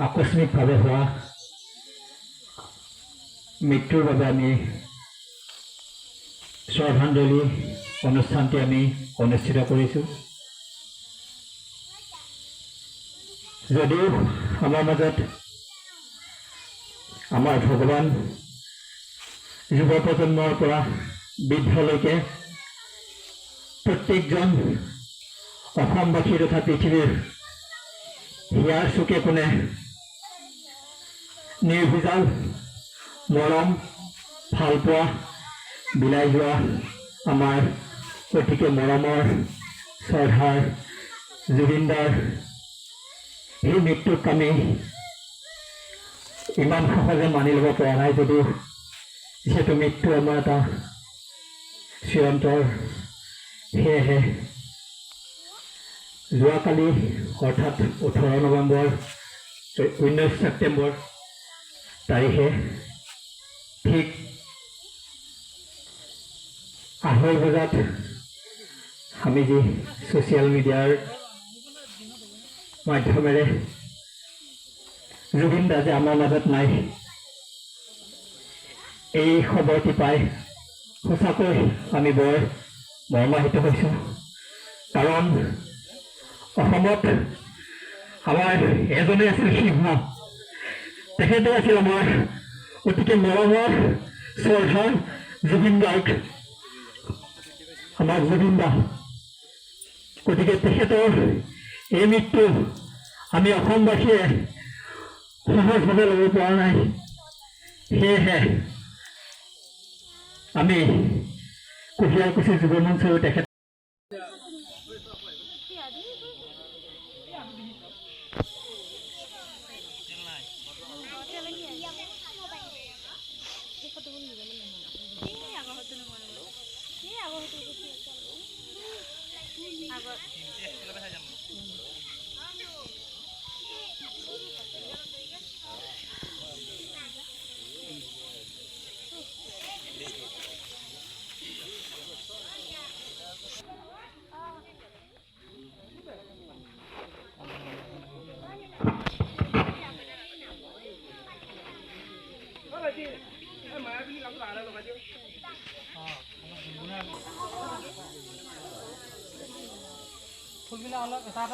আকস্মিকভাৱে হোৱা মৃত্যুৰ বাবে আমি শ্ৰদ্ধাঞ্জলি অনুষ্ঠানটি আমি অনুষ্ঠিত কৰিছোঁ। যদিও আমাৰ মাজত আমাৰ ভগৱান যুৱ প্ৰজন্মৰ পৰা বৃদ্ধলৈকে প্ৰত্যেকজন অসমবাসী তথা পৃথিৱীৰ হিয়াৰ চুকে কোণে নিৰ্ভেজাল মৰম ভালপোৱা বিলাই যোৱা আমাৰ অতিকে মৰমৰ শ্ৰদ্ধাৰ জুবিনদাৰ সেই মৃত্যুক আমি ইমান সহজে মানি ল'ব পৰা নাই যদিও যিহেতু মৃত্যু আমাৰ এটা চিৰন্তৰ। সেয়েহে যোৱাকালি অৰ্থাৎ 18 নৱেম্বৰ 19 ছেপ্টেম্বৰ তাৰিখে ঠিক 2:30 বজাত আমি যি ছ'চিয়েল মিডিয়াৰ মাধ্যমেৰে জুবিন দা যে আমাৰ মাজত নাই এই খবৰটি পাই সঁচাকৈ আমি বৰ মৰ্মাহিত হৈছোঁ। কাৰণ অসমত আমাৰ এজনে আছিল সিংহ, তেখেতে আছিল আমাৰ অতিকে মৰমৰ শ্ৰদ্ধাৰ জুবিন গাৰ্গ, আমাৰ জুবিন দা। গতিকে তেখেতৰ এই মৃত্যু আমি অসমবাসীয়ে সহজভাৱে ল'ব পৰা নাই। সেয়েহে আমি কুহিয়াৰকুছি যুৱ মঞ্চৰ তেখেত ফুলবিলাক অলপ এটা